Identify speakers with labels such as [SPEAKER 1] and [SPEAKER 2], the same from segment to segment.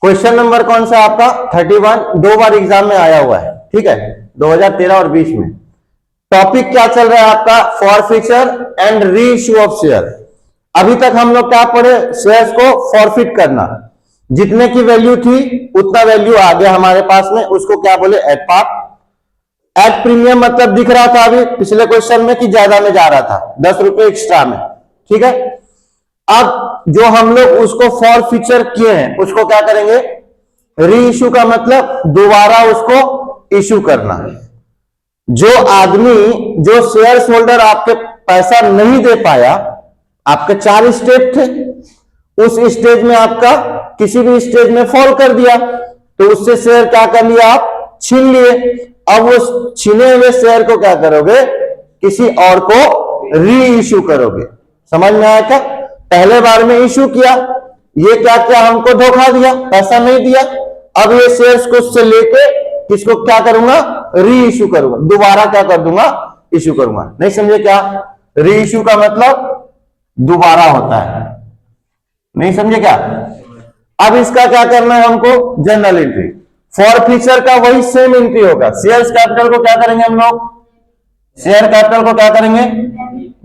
[SPEAKER 1] Question number कौन सा आपका 31, 2 बार एग्जाम में आया हुआ है, ठीक है, 2013 और 20 में। टॉपिक क्या चल रहा है आपका, forfeiture and re issue of share. अभी तक हम लोग क्या पढ़े, शेयर्स को फॉरफिट करना, जितने की वैल्यू थी उतना वैल्यू आ गया हमारे पास में, उसको क्या बोले, एट पार। एट प्रीमियम मतलब दिख रहा था अभी पिछले क्वेश्चन में कि ज्यादा में जा रहा था, 10 रुपए एक्स्ट्रा में, ठीक है। अब जो हम लोग उसको फॉर फीचर किए हैं उसको क्या करेंगे, री इश्यू का मतलब दोबारा उसको इश्यू करना। जो आदमी, जो शेयर होल्डर आपके पैसा नहीं दे पाया, आपके 4 स्टेप थे, उस स्टेज में आपका किसी भी स्टेज में फॉल कर दिया तो उससे शेयर क्या कर लिया, आप छीन लिए। अब उस छीने हुए शेयर को क्या करोगे, किसी और को री इश्यू करोगे। समझ में आया क्या? पहले बार में इश्यू किया, ये क्या किया, हमको धोखा दिया, पैसा नहीं दिया। अब ये शेयर्स को उससे लेके किसको क्या करूंगा, री इश्यू करूंगा, दोबारा क्या कर दूंगा, इश्यू करूंगा। नहीं समझे क्या? री इश्यू का मतलब दोबारा होता है, नहीं समझे क्या? अब इसका क्या करना है हमको, जनरल एंट्री। फॉर फीचर का वही सेम एंट्री होगा। शेयर्स कैपिटल को क्या करेंगे हम लोग, शेयर कैपिटल को क्या करेंगे,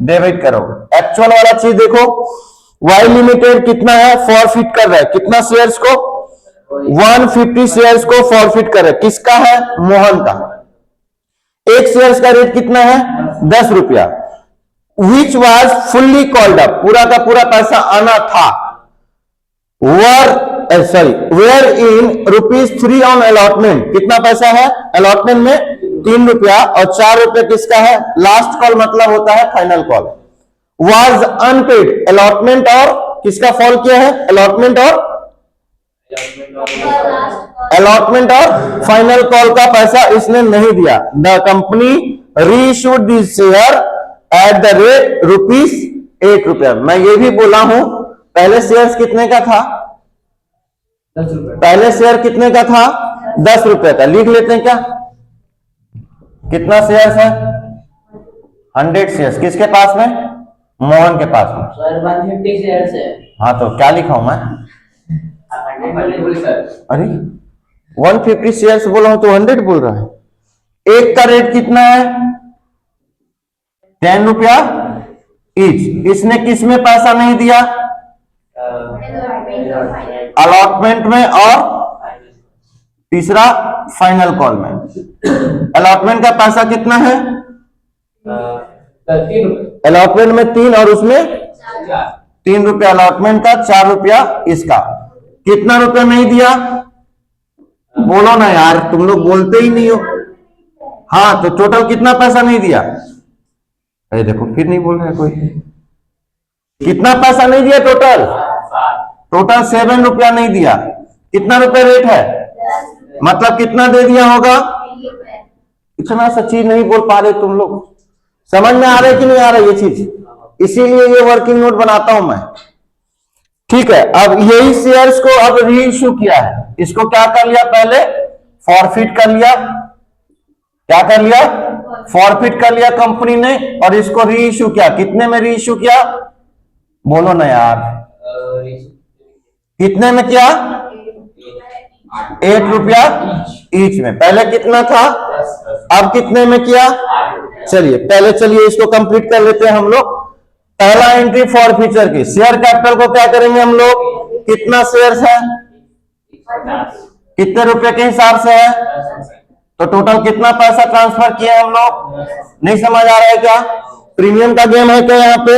[SPEAKER 1] डेबिट करोगे। एक्चुअल वाला चीज देखो, वाई लिमिटेड कितना है, फॉरफिट कर रहा है, कितना शेयर्स को, 150 शेयर्स को फॉरफिट कर रहा है। किसका है, मोहन का। एक शेयर्स का रेट कितना है, 10 रुपया। Which was fully called up, पूरा का पूरा पैसा आना था। वेयर इन ₹3 ऑन अलॉटमेंट, कितना पैसा है अलॉटमेंट में, 3 रुपया, और 4 रुपये किसका है, लास्ट कॉल मतलब होता है final call. Was unpaid, allotment और किसका फॉल किया है, अलॉटमेंट और फाइनल कॉल का पैसा इसने नहीं दिया। The company reissued this share at the rate ₹1। मैं ये भी बोला हूं, पहले शेयर्स कितने का था,
[SPEAKER 2] 10 रुपए।
[SPEAKER 1] पहले शेयर कितने का था, 10 रुपए का। लिख लेते हैं क्या, कितना शेयर्स है, 100 शेयर्स। किसके पास में, मोहन के पास में।
[SPEAKER 2] सर 150 शेयर्स है।
[SPEAKER 1] हाँ तो क्या लिखा हूं मैं,
[SPEAKER 2] आप 100 बोले सर।
[SPEAKER 1] अरे 150 शेयर्स बोला हूं तो 100 बोल रहा है। एक का रेट कितना है, 10 रुपया ईच। इसने किस में पैसा नहीं दिया, अलॉटमेंट में और तीसरा फाइनल कॉल में। अलॉटमेंट का पैसा कितना है,
[SPEAKER 2] 3 रुपए।
[SPEAKER 1] अलॉटमेंट में 3 और उसमें 3 रुपया अलॉटमेंट का, 4 रुपया इसका। कितना रुपया नहीं दिया, बोलो ना यार, तुम लोग बोलते ही नहीं हो। हाँ तो टोटल कितना पैसा नहीं दिया, अरे देखो फिर नहीं बोल रहा है कोई। कितना पैसा नहीं दिया टोटल, टोटल 7 रुपया नहीं दिया। कितना रुपया रेट है, मतलब कितना दे दिया होगा, इतना सा चीज नहीं बोल पा रहे तुम लोग। समझ में आ रहा है कि नहीं आ रहा ये चीज, इसीलिए ये वर्किंग नोट बनाता हूं मैं, ठीक है। अब यही शेयर्स को अब री इश्यू किया है, इसको क्या कर लिया, पहले फॉरफिट कर लिया, क्या कर लिया, फॉरफिट कर लिया कंपनी ने, और इसको री इश्यू किया। कितने में री इश्यू किया, बोलो ना यार, कितने में किया, 8 रुपया ईच में। पहले कितना था, अब कितने में किया। चलिए पहले चलिए इसको कंप्लीट कर लेते हैं हम लोग। पहला एंट्री फॉर फीचर की, शेयर कैपिटल को क्या करेंगे हम लोग, कितना शेयर्स है, कितने रुपए के हिसाब से है, तो टोटल कितना पैसा ट्रांसफर किया हम लोग। नहीं समझ आ रहा है क्या, प्रीमियम का गेम है क्या यहाँ पे,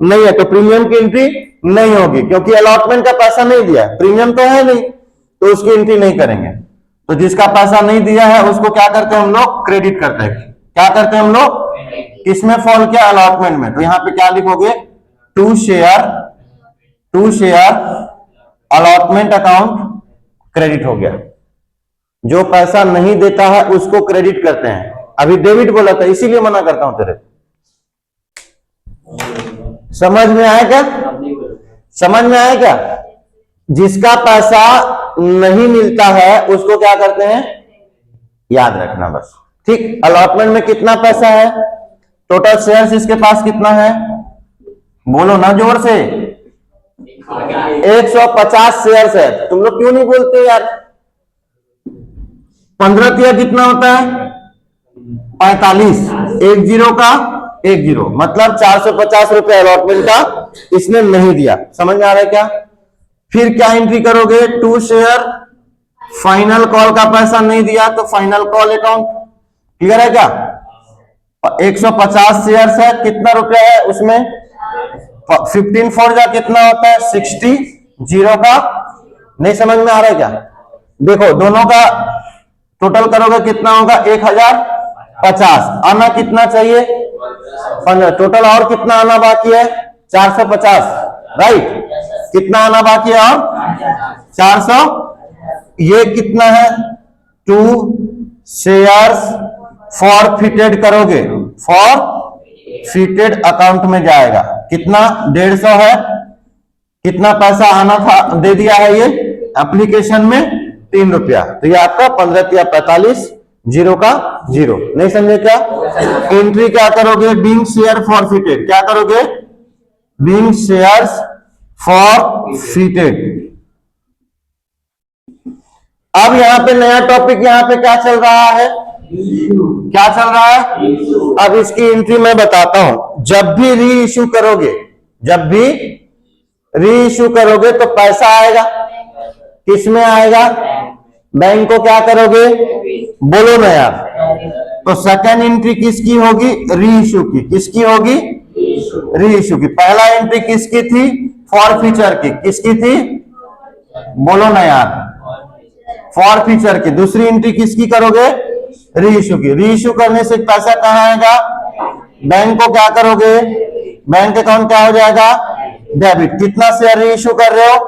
[SPEAKER 1] नहीं है तो प्रीमियम की एंट्री नहीं होगी, क्योंकि अलॉटमेंट का पैसा नहीं दिया, प्रीमियम तो है नहीं तो उसकी एंट्री नहीं करेंगे। तो जिसका पैसा नहीं दिया है उसको क्या करते हैं हम लोग, क्रेडिट करते हैं। क्या करते हैं हम लोग, किसमें फॉल किया, अलॉटमेंट में, तो यहां पे क्या लिखोगे, to share allotment account credit हो गया। जो पैसा नहीं देता है उसको क्रेडिट करते हैं। अभी डेबिट बोला था इसीलिए मना करता हूं तेरे, समझ में आया क्या, समझ में आया क्या। जिसका पैसा नहीं मिलता है उसको क्या करते हैं, याद रखना बस, ठीक। अलॉटमेंट में कितना पैसा है, टोटल शेयर्स इसके पास कितना है, बोलो ना जोर से, 150 शेयर है। तुम लोग क्यों नहीं बोलते यार? 15 तिया कितना होता है? 45। 10 का 10, मतलब 450 रुपए अलॉटमेंट का इसने नहीं दिया। समझ में आ रहा है क्या? फिर क्या एंट्री करोगे? 2 शेयर फाइनल कॉल का पैसा नहीं दिया तो फाइनल कॉल अकाउंट। क्लियर है क्या? 150 शेयर है, कितना रुपया है उसमें? 15 फोर जा कितना होता है? 60। 0 का नहीं समझ में आ रहा है क्या? देखो दोनों का टोटल करोगे कितना होगा? 1050। आना कितना चाहिए? 15। टोटल और कितना आना बाकी है? 450। राइट, कितना आना बाकी है? और 400। ये कितना है? 2 शेयर्स फॉरफिटेड करोगे, फॉरफिटेड अकाउंट में जाएगा। कितना? 150 है। कितना पैसा आना था दे दिया है ये एप्लीकेशन में? 3 रुपया। तो ये आपका 15 तिया 45, 0 का 0। नहीं समझे क्या? एंट्री क्या करोगे? Being share forfeited. क्या करोगे? Being shares forfeited. अब यहां पे नया टॉपिक, यहां पे क्या चल रहा है? क्या चल रहा है? अब इसकी एंट्री मैं बताता हूं। जब भी री इश्यू करोगे, जब भी री इश्यू करोगे तो पैसा आएगा। किस में आएगा? बैंक को क्या करोगे? बोलो ना यार। तो सेकंड एंट्री किसकी होगी? री इश्यू की। किसकी होगी? री इश्यू की। पहला एंट्री किसकी थी? फॉरफीचर की। किसकी थी? बोलो ना यार। फॉरफीचर की। दूसरी एंट्री किसकी करोगे? री इश्यू की। री इश्यू करने से पैसा कहां आएगा? बैंक को क्या करोगे? बैंक अकाउंट क्या हो जाएगा? डेबिट। कितना शेयर री इश्यू कर रहे हो?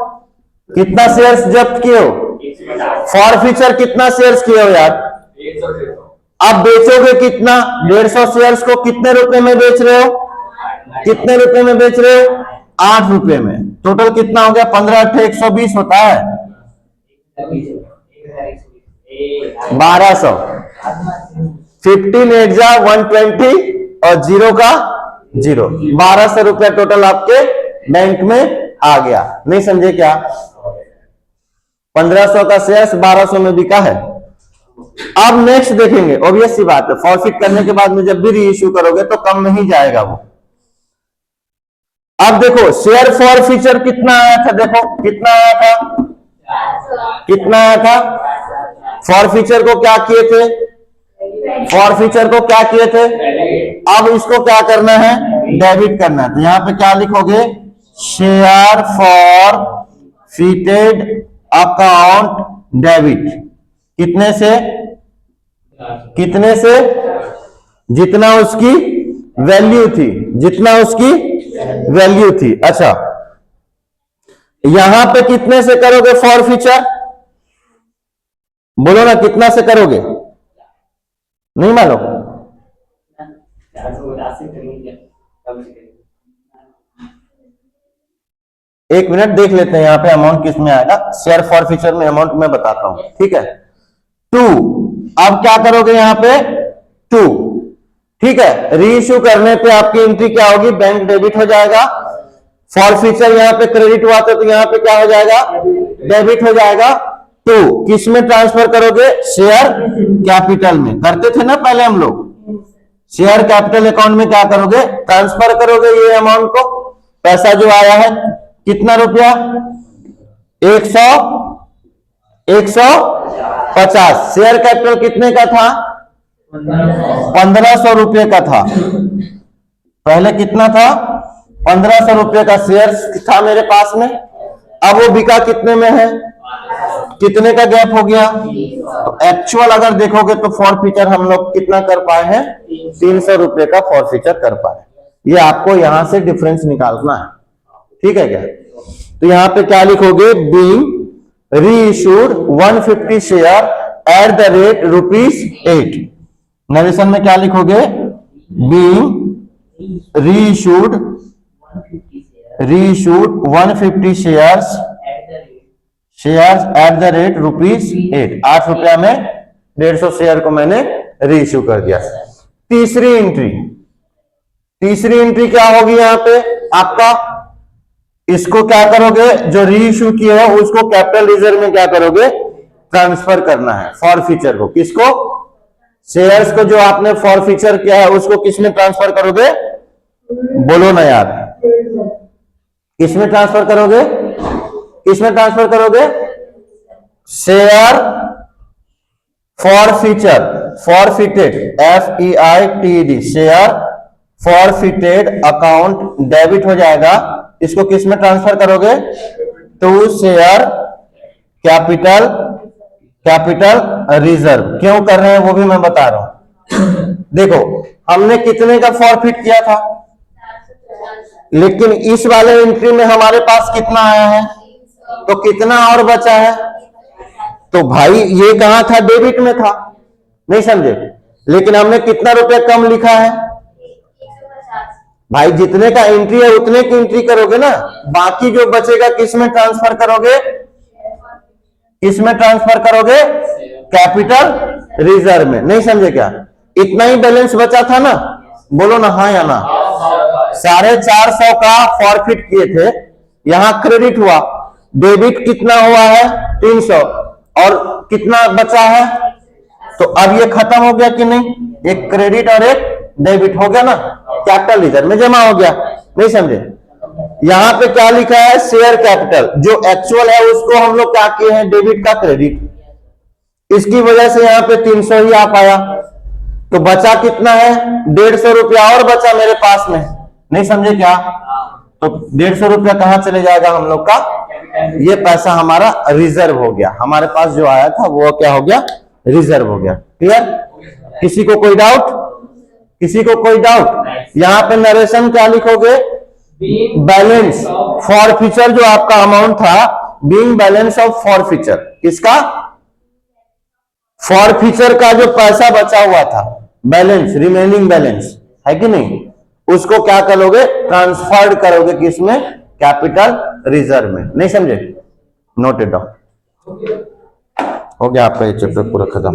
[SPEAKER 1] कितना शेयर्स जब्त किए हो? फॉरफीचर कितना शेयर्स किए हो यार? अब बेचोगे कितना? 150 शेयर्स को कितने रुपए में बेच रहे हो? कितने रुपए में बेच रहे हो? 8 रुपए में। टोटल कितना हो गया? 15 8 120 होता है। 1200। 15 8 जा 120 और 0 का 0। 1200 रुपया टोटल आपके बैंक में आ गया। नहीं समझे क्या? 1500 का शेयर 1200 में बिका है। अब नेक्स्ट देखेंगे। ऑब्वियस सी बात है, फॉरफिट करने के बाद में जब भी री इश्यू करोगे तो कम में ही जाएगा वो। अब देखो शेयर फॉरफीचर कितना आया था? देखो कितना आया था? कितना आया था? फॉरफीचर को क्या किए थे? फॉरफीचर को क्या किए थे? अब इसको क्या करना है? डेबिट करना है। तो यहां पे क्या लिखोगे? Share forfeited account debit. कितने से? कितने से? जितना उसकी वैल्यू थी, जितना उसकी वैल्यू थी। अच्छा, यहां पे कितने से करोगे फॉरफीचर? बोलो ना, कितना से करोगे? नहीं मानो? एक मिनट देख लेते हैं यहां पे अमाउंट किस में आएगा। शेयर फॉरफीचर में अमाउंट मैं बताता हूं, ठीक है। 2। अब क्या करोगे यहां पे? 2। ठीक है। री इश्यू करने पे आपकी एंट्री क्या होगी? बैंक डेबिट हो जाएगा। फॉरफीचर यहां पे क्रेडिट हुआ था तो यहां पे क्या हो जाएगा? डेबिट हो जाएगा। तो किस में ट्रांसफर करोगे? शेयर कैपिटल में। करते थे ना पहले हम लोग। शेयर कैपिटल अकाउंट में क्या करोगे? ट्रांसफर करोगे ये अमाउंट को। पैसा जो आया है कितना रुपया? 150। शेयर कैपिटल कितने का था? 1500 रुपये का था। पहले कितना था? 1500 रुपये का शेयर था मेरे पास में। अब वो बिका कितने में है? कितने का गैप हो गया? तो एक्चुअल अगर देखोगे तो फॉरफीचर हम लोग कितना कर पाए हैं? 300 रुपये का फॉरफीचर कर पाए। ये आपको यहां से डिफरेंस निकालना है, ठीक है क्या? तो यहां पे क्या लिखोगे? बीइंग री issued 150 share at the rate ₹8। Narration में क्या लिखोगे? बीइंग री issued 150 shares at the rate ₹8। 8 रुपया में 150 शेयर को मैंने री इश्यू कर दिया। तीसरी एंट्री क्या होगी यहां पे? आपका इसको क्या करोगे, जो री इश्यू किए है उसको कैपिटल रिजर्व में क्या करोगे, ट्रांसफर करना है फॉरफीचर को। किसको, शेयर्स को जो आपने फॉरफीचर किया है उसको किस में ट्रांसफर करोगे, बोलो ना यार, किस में ट्रांसफर करोगे, किस में ट्रांसफर करोगे, share forfeiture, forfeited FEITED, share forfeited account debit हो जाएगा, इसको किस में ट्रांसफर करोगे, to share capital, capital reserve. क्यों कर रहे हैं वो भी मैं बता रहा हूं। देखो हमने कितने का फॉरफिट किया था, लेकिन इस वाले एंट्री में हमारे पास कितना आया है, तो कितना और बचा है, तो भाई ये कहां था, डेबिट में था, नहीं समझे, लेकिन हमने कितना रुपया कम लिखा है, भाई जितने का एंट्री है उतने की एंट्री करोगे ना, बाकी जो बचेगा किस में ट्रांसफर करोगे, किस में ट्रांसफर करोगे, कैपिटल रिजर्व में। नहीं समझे क्या, इतना ही बैलेंस बचा था ना, बोलो ना हाँ या ना। 450 का फॉरफिट किए थे, यहां क्रेडिट हुआ, डेबिट कितना हुआ है 300, और कितना बचा है, तो अब ये खत्म हो गया कि नहीं, एक क्रेडिट और एक डेबिट हो गया ना, कैपिटल रिजर्व में जमा हो गया। नहीं समझे, यहां पे क्या लिखा है, शेयर कैपिटल, जो एक्चुअल है उसको हम लोग क्या किए हैं, डेबिट का क्रेडिट, इसकी वजह से यहां पे 300 ही आ पाया, तो बचा कितना है, 150 रुपया और बचा मेरे पास में। नहीं समझे क्या, तो 150 रुपया कहां चले जाएगा हम लोग का, ये पैसा हमारा रिजर्व हो गया, हमारे पास जो आया था वो क्या हो गया, रिजर्व हो गया। क्लियर, किसी को कोई डाउट, किसी को कोई डाउट, यहां पे नरेशन क्या लिखोगे, बैलेंस फॉरफीचर, जो आपका अमाउंट था, बीइंग बैलेंस ऑफ फॉरफीचर, किसका, फॉरफीचर का जो पैसा बचा हुआ था, बैलेंस, रिमेनिंग बैलेंस है कि नहीं, उसको क्या करोगे, ट्रांसफर्ड करोगे किसमें, कैपिटल रिजर्व में। नहीं समझे, नोटेड डाउन, हो गया आपका ये चैप्टर पूरा खत्म।